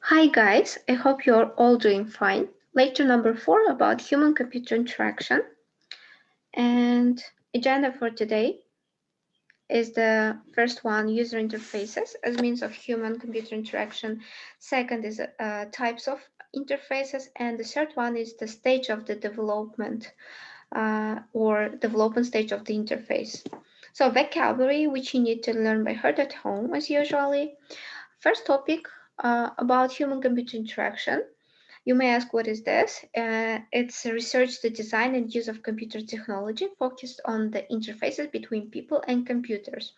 Hi guys, I hope you're all doing fine. Lecture number 4 about human-computer interaction. And agenda for today is the first one, user interfaces as means of human-computer interaction. Second is types of interfaces. And the third one is the stage of the development or development stage of the interface. So vocabulary, which you need to learn by heart at home as usually. First topic about human-computer interaction. You may ask, what is this? It's a research, the design and use of computer technology focused on the interfaces between people and computers.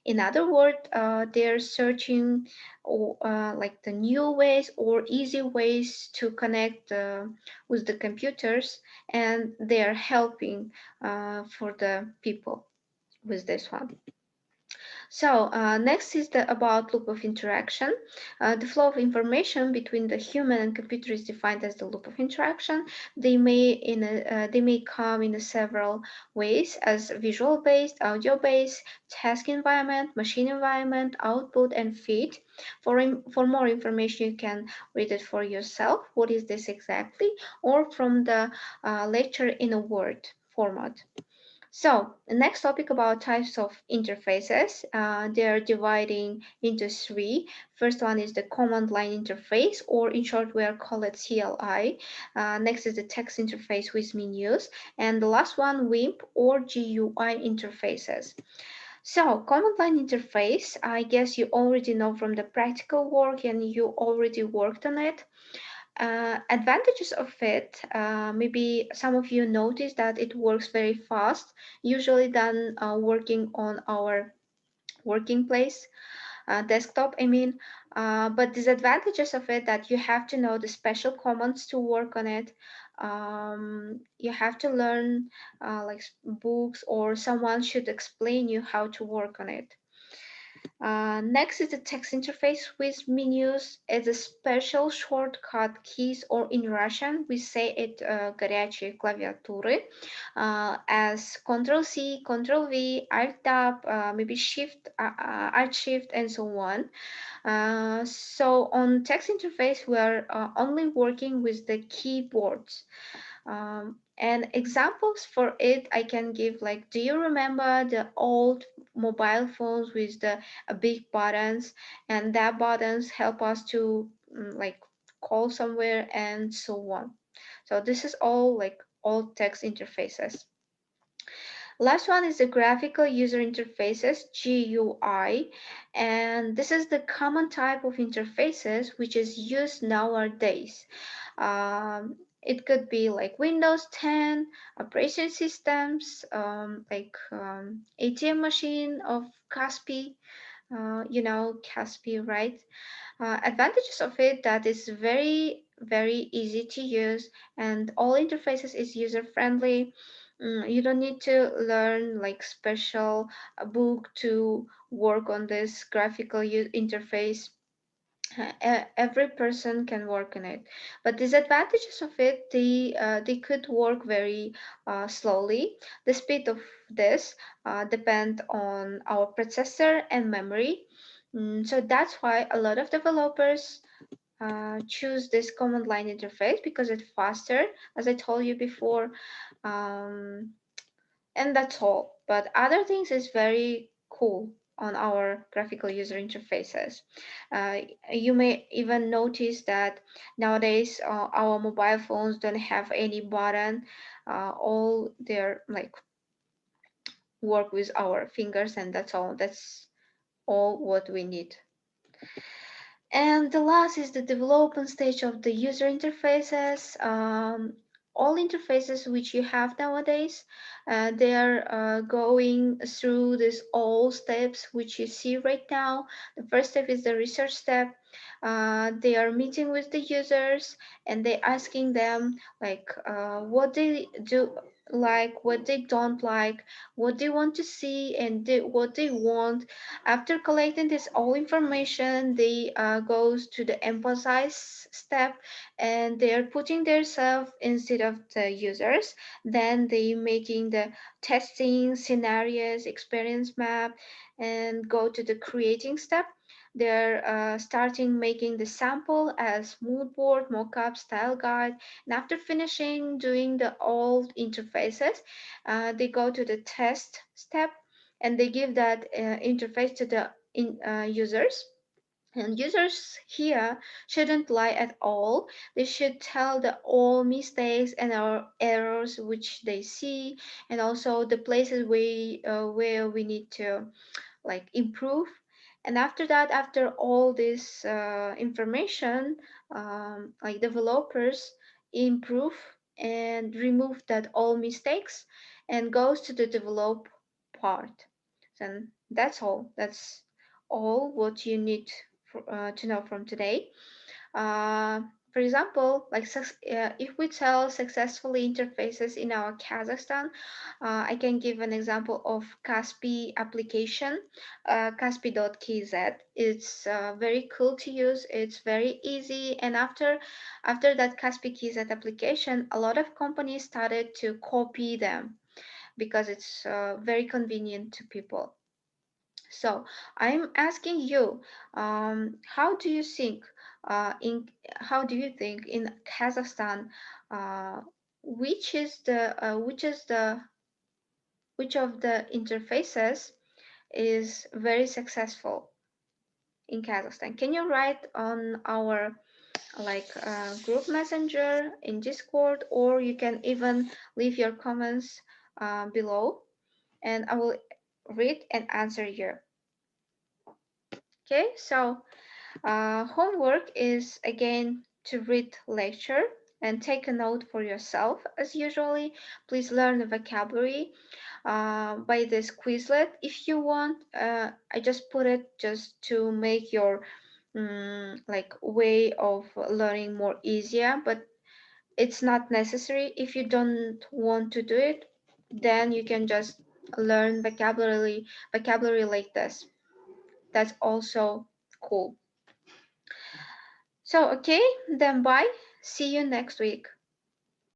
In other words, they're searching like the new ways or easy ways to connect with the computers, and they're helping for the people with this one. So next is the about loop of interaction. The flow of information between the human and computer is defined as the loop of interaction. They may come in several ways as visual based, audio based, task environment, machine environment, output, and feed. For more information, you can read it for yourself. What is this exactly? Or from the lecture in a Word format. So the next topic about types of interfaces. They are dividing into three. First one is the command line interface, or in short, we are call it CLI. Next is the text interface with menus, and the last one, WIMP or GUI interfaces. So command line interface, I guess you already know from the practical work and you already worked on it. Advantages of it, maybe some of you notice that it works very fast, usually than working on our working place, desktop, I mean. But disadvantages of it that you have to know the special commands to work on it. You have to learn like books, or someone should explain you how to work on it. Next is the text interface with menus. It's a special shortcut keys, or in Russian we say it горячие клавиатуры, as Control C, Control V, Alt Tab, maybe Shift, Alt Shift, and so on. So on text interface we are only working with the keyboards. And examples for it I can give, like, do you remember the old mobile phones with the big buttons, and that buttons help us to like call somewhere and so on. So this is all like all text interfaces. Last one is the graphical user interfaces, GUI, and this is the common type of interfaces which is used nowadays. It could be like Windows 10 operation systems, ATM machine of Caspi, Caspi, right? Advantages of it, that is very easy to use, and all interfaces is user friendly. You don't need to learn like special book to work on this graphical interface. Every person can work on it, but disadvantages of it, they could work very slowly. The speed of this depend on our processor and memory. So that's why a lot of developers choose this command line interface, because it's faster, as I told you before. um, and that's all. But other things is very cool on our graphical user interfaces. Uh, you may even notice that nowadays our mobile phones don't have any button. All they're like work with our fingers, and that's all. That's all what we need. And the last is the development stage of the user interfaces. All interfaces which you have nowadays, they are going through these all steps which you see right now. The first step is the research step. They are meeting with the users, and they asking them like what they do like, what they don't like, what they want to see, and what they want. After collecting this all information, they goes to the emphasize step, and they are putting themselves instead of the users. Then they making the testing scenarios, experience map, and go to the creating step. They're starting making the sample as mood board, mockup, style guide, and after finishing doing the old interfaces, they go to the test step and they give that interface to the users. And users here shouldn't lie at all. They should tell the all mistakes and our errors which they see, and also the places where we need to like improve. And after that, after all this information, like developers improve and remove that all mistakes and goes to the develop part. Then that's all. That's all what you need to know from today. uh, for example, like if we tell successfully interfaces in our Kazakhstan, I can give an example of Kaspi application, Kaspi.kz. It's very cool to use. It's very easy, and after that Kaspi KZ application, a lot of companies started to copy them because it's very convenient to people. So I'm asking you, how do you think in how do you think in Kazakhstan, uh, which is the which of the interfaces is very successful in Kazakhstan? Can you write on our like group messenger in Discord, or you can even leave your comments below, and I will read and answer you. Okay, so homework is again to read lecture and take a note for yourself as usually. Please learn the vocabulary by this Quizlet. If you want, I just put it just to make your like way of learning more easier, but it's not necessary. If you don't want to do it, then you can just learn vocabulary like this. That's also cool. So, okay, then bye. See you next week.